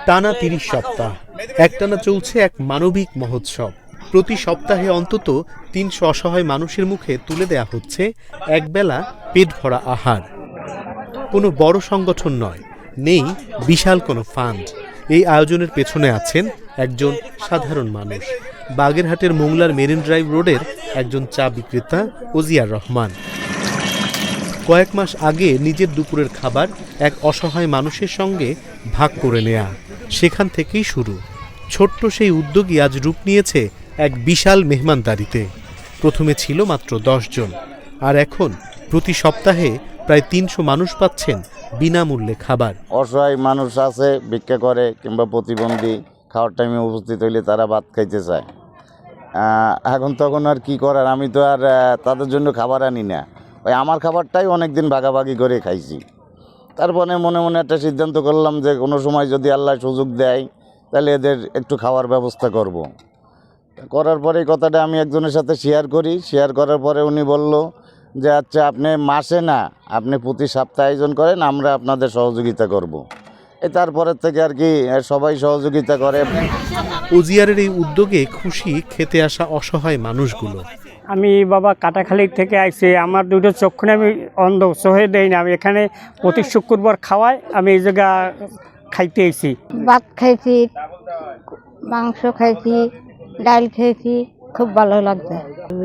টানা ৩০ সপ্তাহ একটানা চলছে এক মানবিক মহোৎসব। প্রতি সপ্তাহে অন্তত ৩০০ অসহায় মানুষের মুখে তুলে দেয়া হচ্ছে একবেলা পেট ভরা আহার। কোনো বড় সংগঠন নয়, নেই বিশাল কোনো ফান্ড। এই আয়োজনের পেছনে আছেন একজন সাধারণ মানুষ, বাগেরহাটের মোংলার মেরিন ড্রাইভ রোডের একজন চা বিক্রেতা ওজিয়ার রহমান। কয়েক মাস আগে নিজের দুপুরের খাবার এক অসহায় মানুষের সঙ্গে ভাগ করে নেয়া, সেখান থেকেই শুরু। ছোট্ট সেই উদ্যোগই আজ রূপ নিয়েছে এক বিশাল মেহমানদারিতে। প্রথমে ছিল মাত্র 10 জন, আর এখন প্রতি সপ্তাহে প্রায় ৩০০ মানুষ পাচ্ছেন বিনামূল্যে খাবার। অসহায় মানুষ আছে, ভিক্ষা করে কিংবা প্রতিবন্ধী, খাওয়ার টাইমে উপস্থিত হইলে তারা ভাত খাইতে চায়। এখন তখন আর কি করার, আমি তো আর তাদের জন্য খাবার আনি না, ওই আমার খাবারটাই অনেকদিন ভাগাভাগি করে খাইছি। তারপরে মনে মনে একটা সিদ্ধান্ত করলাম যে কোনো সময় যদি আল্লাহ সুযোগ দেয় তাহলে এদের একটু খাওয়ার ব্যবস্থা করব। করার পরে এই কথাটা আমি একজনের সাথে শেয়ার করার পরে উনি বলল যে আচ্ছা, আপনি মাসে না, আপনি প্রতি সপ্তাহে আয়োজন করেন, আমরা আপনাদের সহযোগিতা করব। তারপরের থেকে আর কি সবাই সহযোগিতা করে। ওজিয়ারের এই উদ্যোগে খুশি খেতে আসা অসহায় মানুষগুলো। আমি বাবা কাটাখালী থেকে আইছি, আমার দুটো চক্ষু আমি অন্ধ, সহে দেই না। আমি এখানে প্রতি শুক্রবার খাওয়াই, আমি এই জায়গা খাইতে আইছি। ভাত খাইছি, মাংস খাইছি, ডাল খেয়েছি, খুব ভালো লাগছে।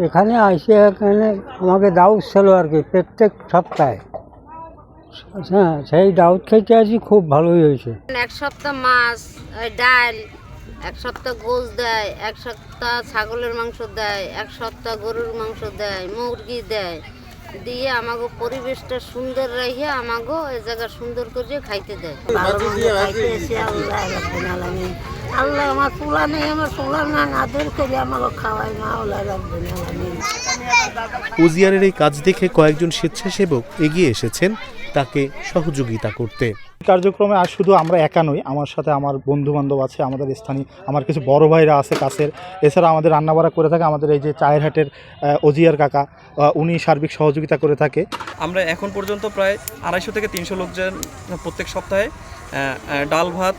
এখানে আইসি, এখানে আমাকে দাওয়াত ছিল আর কি প্রত্যেক সপ্তাহে। হ্যাঁ, সেই দাওয়াত খেতে আসি, খুব ভালোই হয়েছে। এক সপ্তাহ মাছ, ডাল, এক সপ্তাহ গোশ দেয়, এক সপ্তাহ ছাগলের মাংস দেয়, এক সপ্তাহ গরুর মাংস দেয়, মুরগি দেয়, দিয়ে আমাকে পরিবেশটা সুন্দর রেখে আমাকে এই জায়গা সুন্দর করে খাইতে দেয়। আল্লাহ আমার পোলা নেই, আমার পোলা না আদর করে আমাকে খাওয়াই না। ওজিয়ারের এই কাজ দেখে কয়েকজন স্বেচ্ছাসেবক এগিয়ে এসেছেন তাকে সহযোগিতা করতে। কার্যক্রমে আর শুধু আমরা একা নই, আমার সাথে আমার বন্ধু বান্ধব আছে, আমাদের স্থানীয় আমার কিছু বড় ভাইরা আছে কাছের। এছাড়া আমাদের রান্নাবাড়া করে থাকে আমাদের এই যে চায়ের হাটের ওজিয়ার কাকা, উনি সার্বিক সহযোগিতা করে থাকে। আমরা এখন পর্যন্ত প্রায় 250 থেকে 300 লোকজন প্রত্যেক সপ্তাহে ডাল ভাত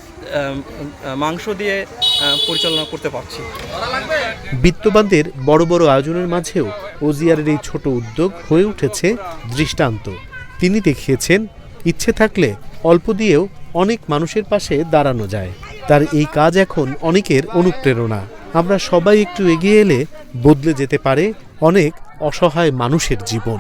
মাংস দিয়ে পরিচালনা করতে পারছি। বিত্তবানদের বড় বড় আয়োজনের মাঝেও ওজিয়ারের এই ছোট উদ্যোগ হয়ে উঠেছে দৃষ্টান্ত। তিনি দেখিয়েছেন ইচ্ছে থাকলে অল্প দিয়েও অনেক মানুষের পাশে দাঁড়ানো যায়। তার এই কাজ এখন অনেকের অনুপ্রেরণা। আমরা সবাই একটু এগিয়ে এলে বদলে যেতে পারে অনেক অসহায় মানুষের জীবন।